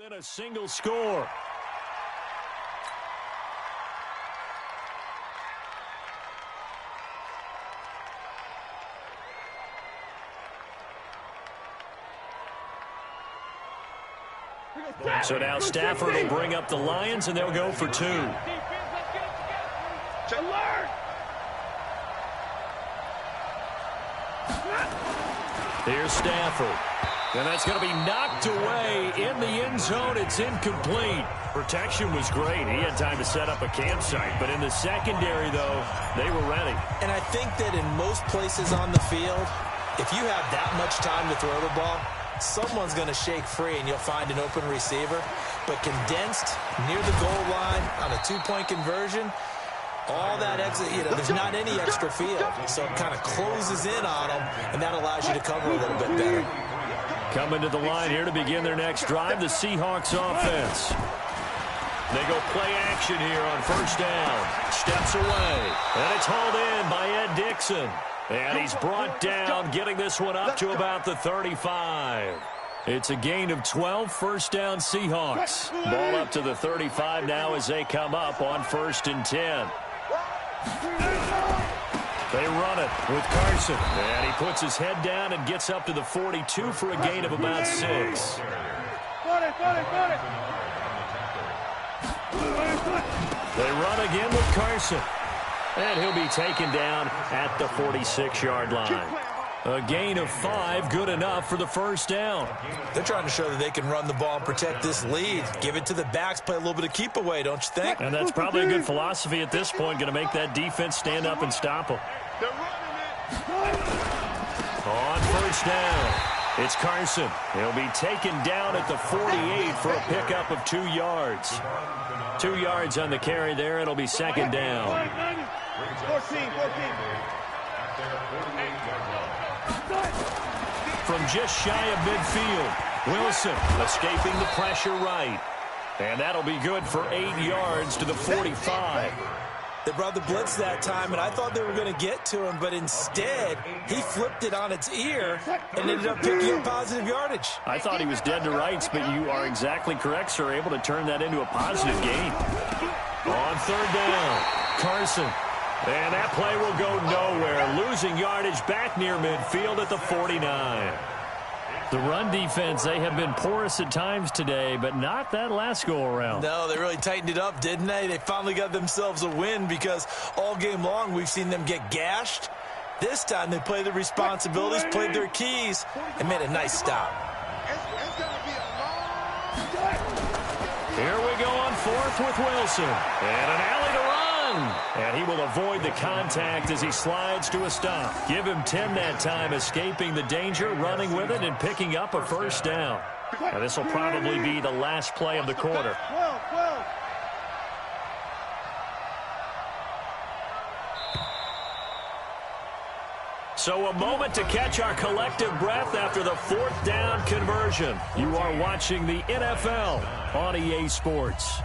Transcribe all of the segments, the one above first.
within a single score. So now Stafford will bring up the Lions, and they'll go for two. Here's Stafford. And that's going to be knocked away in the end zone. It's incomplete. Protection was great. He had time to set up a campsite. But in the secondary, though, they were ready. And I think that in most places on the field, if you have that much time to throw the ball, someone's going to shake free and you'll find an open receiver. But condensed near the goal line on a two-point conversion, all that exit, there's not any extra field. So it kind of closes in on them, and that allows you to cover a little bit better. Coming to the line here to begin their next drive, the Seahawks offense. They go play action here on first down. Steps away, and it's hauled in by Ed Dixon. And he's brought down, getting this one up to about the 35. It's a gain of 12, first down Seahawks. Ball up to the 35 now as they come up on 1st and 10. They run it with Carson. And he puts his head down and gets up to the 42 for a gain of about 6. They run again with Carson. And he'll be taken down at the 46-yard line. A gain of 5, good enough for the first down. They're trying to show that they can run the ball and protect this lead. Give it to the backs, play a little bit of keep away, don't you think? And that's probably a good philosophy at this point, going to make that defense stand up and stop them. On first down, it's Carson. He'll be taken down at the 48 for a pickup of 2 yards. 2 yards on the carry there. It'll be second down. 14. From just shy of midfield, Wilson escaping the pressure right. And that'll be good for 8 yards to the 45. They brought the blitz that time, and I thought they were going to get to him, but instead, he flipped it on its ear and ended up picking up positive yardage. I thought he was dead to rights, but you are exactly correct, sir, able to turn that into a positive gain. On third down, Carson. And that play will go nowhere, losing yardage back near midfield at the 49. The run defense, they have been porous at times today, but not that last go-around. No, they really tightened it up, didn't they? They finally got themselves a win because all game long we've seen them get gashed. This time they played their responsibilities, played their keys, and made a nice stop. Here we go on 4th with Wilson. And an alley to run. And he will avoid the contact as he slides to a stop. Give him 10 that time, escaping the danger, running with it, and picking up a first down. Now this will probably be the last play of the quarter. So a moment to catch our collective breath after the 4th down conversion. You are watching the NFL on EA Sports.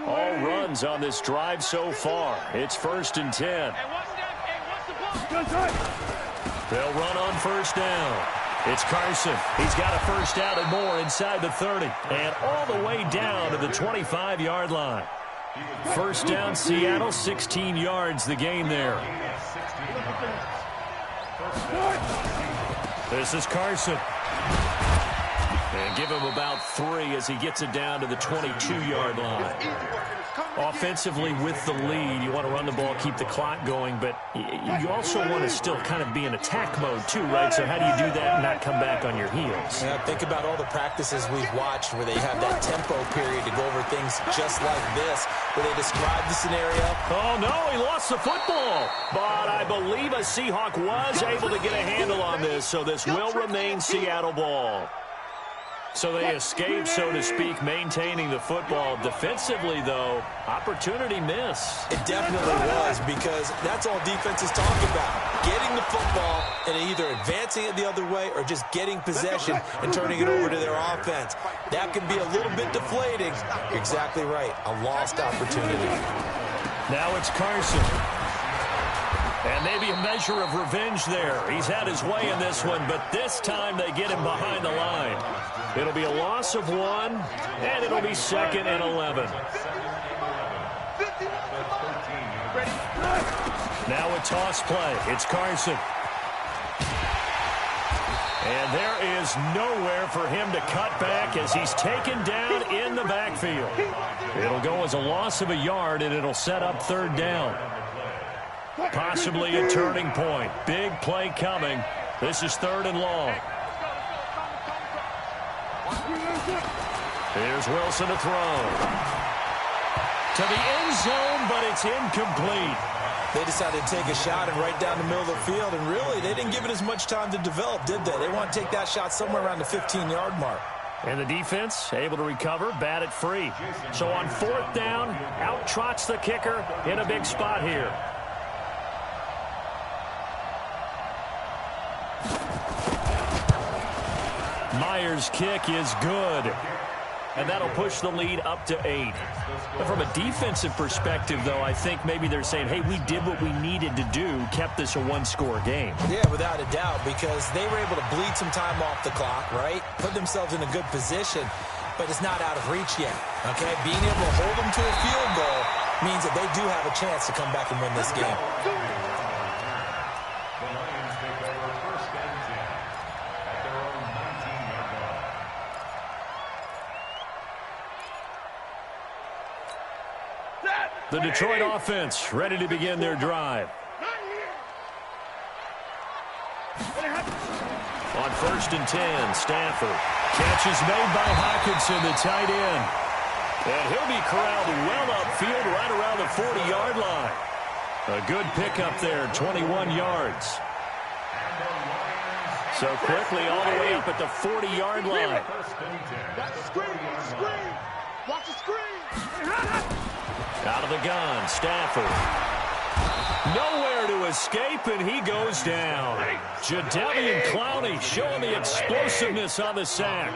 All runs on this drive so far. It's 1st and 10. They'll run on 1st down. It's Carson. He's got a 1st down and more inside the 30. And all the way down to the 25-yard line. 1st down, Seattle, 16 yards the gain there. This is Carson. And give him about 3 as he gets it down to the 22-yard line. Offensively with the lead, you want to run the ball, keep the clock going, but you also want to still kind of be in attack mode too, right? So how do you do that and not come back on your heels? Yeah, think about all the practices we've watched where they have that tempo period to go over things just like this, where they describe the scenario. Oh, no, he lost the football. But I believe a Seahawk was able to get a handle on this, so this will remain Seattle ball. So they escape, so to speak, maintaining the football. Defensively, though, opportunity miss. It definitely was, because that's all defenses talk about. Getting the football and either advancing it the other way or just getting possession and turning it over to their offense. That can be a little bit deflating. You're exactly right. A lost opportunity. Now it's Carson. And maybe a measure of revenge there. He's had his way in this one, but this time they get him behind the line. It'll be a loss of 1, and it'll be 2nd and 11. Now a toss play. It's Carson. And there is nowhere for him to cut back as he's taken down in the backfield. It'll go as a loss of a yard, and it'll set up 3rd down. Possibly a turning point. Big play coming. This is 3rd and long. Here's Wilson to throw. To the end zone, but it's incomplete. They decided to take a shot and right down the middle of the field, and really, they didn't give it as much time to develop, did they? They want to take that shot somewhere around the 15-yard mark. And the defense able to recover, bat it free. So on 4th down, out trots the kicker in a big spot here. Myers' kick is good. And that'll push the lead up to 8. But from a defensive perspective, though, I think maybe they're saying, hey, we did what we needed to do, kept this a 1-score game. Yeah, without a doubt, because they were able to bleed some time off the clock, right? Put themselves in a good position, but it's not out of reach yet, okay? Being able to hold them to a field goal means that they do have a chance to come back and win this game. The Detroit offense ready to begin their drive. On 1st and 10, Stafford. Catch is made by Hockenson, the tight end. And he'll be corralled well upfield right around the 40-yard line. A good pickup there, 21 yards. So quickly all the way up at the 40-yard line. Watch the screen. Out of the gun, Stafford. Nowhere to escape, and he goes down. Jadeveon Clowney showing the explosiveness on the sack.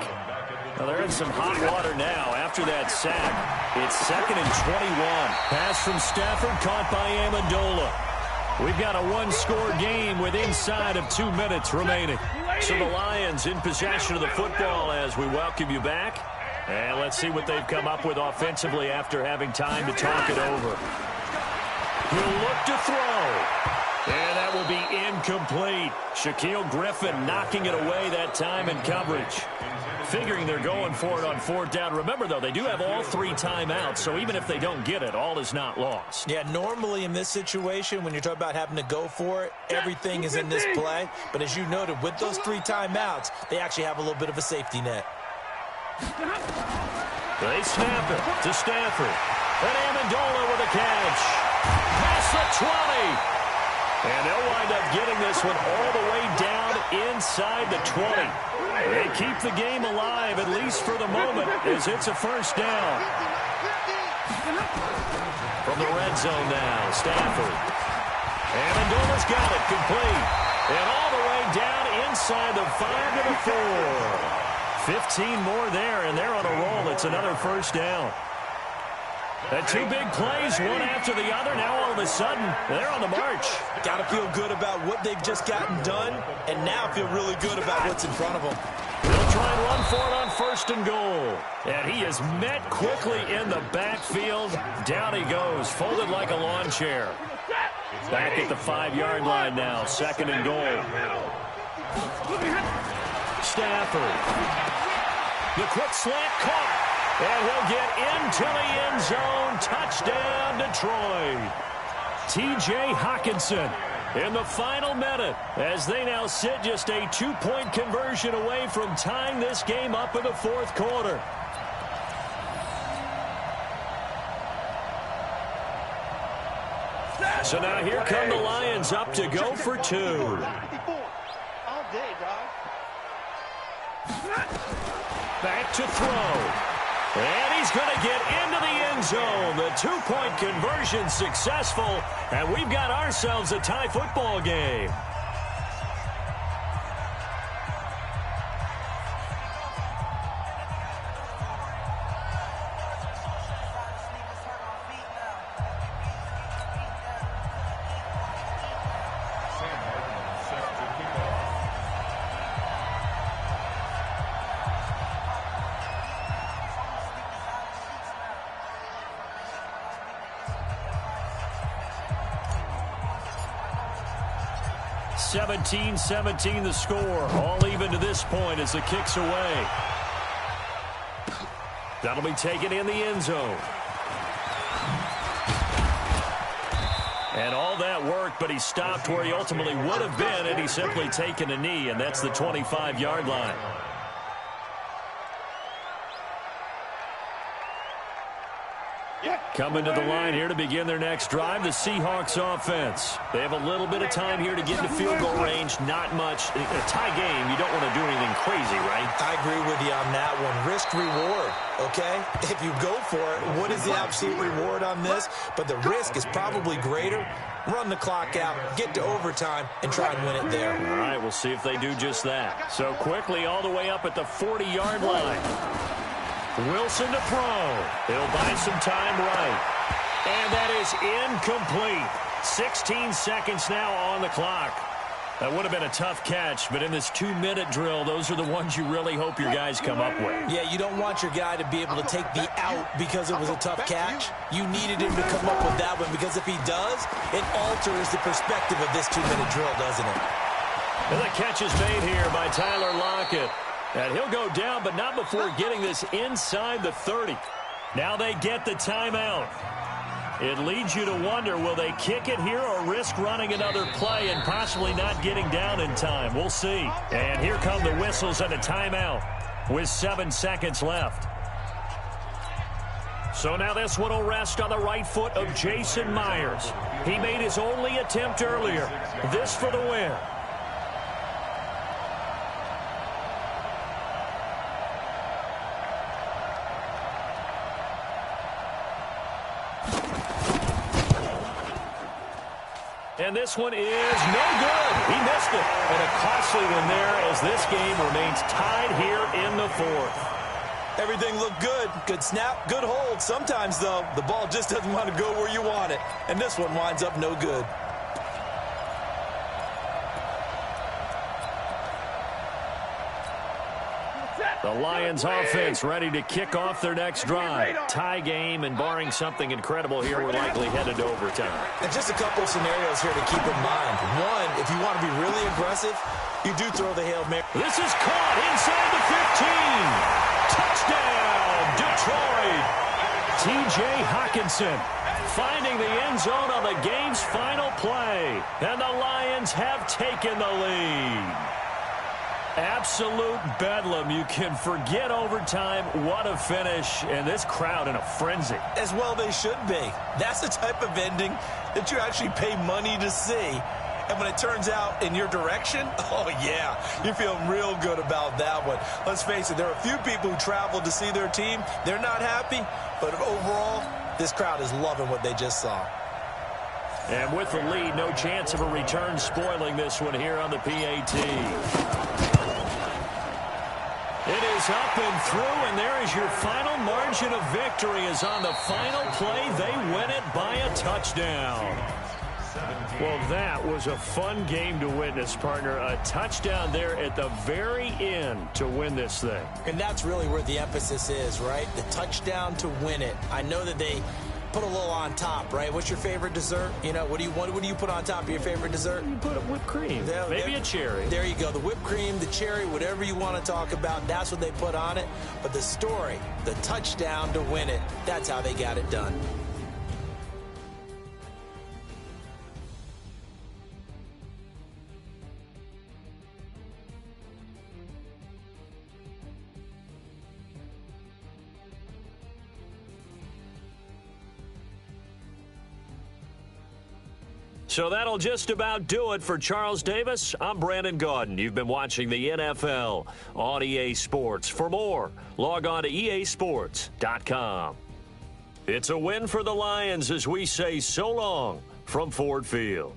Well, they're in some hot water now after that sack. It's 2nd and 21. Pass from Stafford caught by Amendola. We've got a 1-score game with inside of 2 minutes remaining. So the Lions in possession of the football as we welcome you back. And let's see what they've come up with offensively after having time to talk it over. He'll look to throw. And that will be incomplete. Shaquille Griffin knocking it away that time in coverage. Figuring they're going for it on 4th down. Remember, though, they do have all 3 timeouts, so even if they don't get it, all is not lost. Yeah, normally in this situation, when you're talking about having to go for it, everything is in this play. But as you noted, with those 3 timeouts, they actually have a little bit of a safety net. They snap it to Stafford. And Amendola with a catch. Past the 20. And they'll wind up getting this one all the way down inside the 20. They keep the game alive, at least for the moment, as it's a 1st down. From the red zone now, Stafford. Amendola's got it complete. And all the way down inside the 5 to the 4. 15 more there, and they're on a roll. It's another 1st down. The two big plays, one after the other. Now all of a sudden, they're on the march. Got to feel good about what they've just gotten done, and now feel really good about what's in front of them. They'll try and run for it on 1st and goal. And he is met quickly in the backfield. Down he goes, folded like a lawn chair. Back at the 5-yard line now, 2nd and goal. Stafford. The quick slant caught. And he'll get into the end zone. Touchdown, Detroit. T.J. Hockenson in the final minute as they now sit just a 2-point conversion away from tying this game up in the 4th quarter. So now here come the Lions up to go for 2. All day, dog. Back to throw. And he's going to get into the end zone. The 2-point conversion successful. And we've got ourselves a tie football game. (17-17) the score. All even to this point as the kick's away. That'll be taken in the end zone. And all that work, but he stopped where he ultimately would have been had he simply taken a knee, and that's the 25-yard line. Coming to the line here to begin their next drive, the Seahawks offense. They have a little bit of time here to get into field goal range. Not much. In a tie game, you don't want to do anything crazy, right? I agree with you on that one. Risk reward, okay? If you go for it, what is the absolute reward on this? But the risk is probably greater. Run the clock out, get to overtime, and try and win it there. All right, we'll see if they do just that. So quickly all the way up at the 40-yard line. Wilson to throw. He'll buy some time right. And that is incomplete. 16 seconds now on the clock. That would have been a tough catch, but in this 2-minute drill, those are the ones you really hope your guys come up with. Yeah, you don't want your guy to be able to take the out because it was a tough catch. You needed him to come up with that one because if he does, it alters the perspective of this 2-minute drill, doesn't it? And the catch is made here by Tyler Lockett. And he'll go down, but not before getting this inside the 30. Now they get the timeout. It leads you to wonder, will they kick it here or risk running another play and possibly not getting down in time? We'll see. And here come the whistles and a timeout with 7 seconds left. So now this one will rest on the right foot of Jason Myers. He made his only attempt earlier. This for the win. And this one is no good. He missed it. And a costly one there as this game remains tied here in the 4th. Everything looked good. Good snap, good hold. Sometimes, though, the ball just doesn't want to go where you want it. And this one winds up no good. The Lions offense ready to kick off their next drive. Tie game, and barring something incredible here, we're likely headed to overtime. And just a couple of scenarios here to keep in mind. One, if you want to be really aggressive, you do throw the Hail Mary. This is caught inside the 15. Touchdown, Detroit. T.J. Hockenson finding the end zone on the game's final play. And the Lions have taken the lead. Absolute bedlam. You can forget overtime. What a finish. And this crowd in a frenzy. As well they should be. That's the type of ending that you actually pay money to see. And when it turns out in your direction, oh, yeah, you're feeling real good about that one. Let's face it, there are a few people who traveled to see their team. They're not happy, but overall, this crowd is loving what they just saw. And with the lead, no chance of a return spoiling this one here on the PAT. It is up and through, and there is your final margin of victory. Is on the final play, they win it by a touchdown. Well, that was a fun game to witness, partner. A touchdown there at the very end to win this thing. And that's really where the emphasis is, right? The touchdown to win it. I know that they put a little on top, right? What's your favorite dessert? You know, what do you put on top of your favorite dessert? You put whipped cream, maybe a cherry. There you go. The whipped cream, the cherry, whatever you want to talk about, that's what they put on it. But the story, the touchdown to win it, that's how they got it done. So that'll just about do it for Charles Davis. I'm Brandon Gaudin. You've been watching the NFL on EA Sports. For more, log on to easports.com. It's a win for the Lions as we say so long from Ford Field.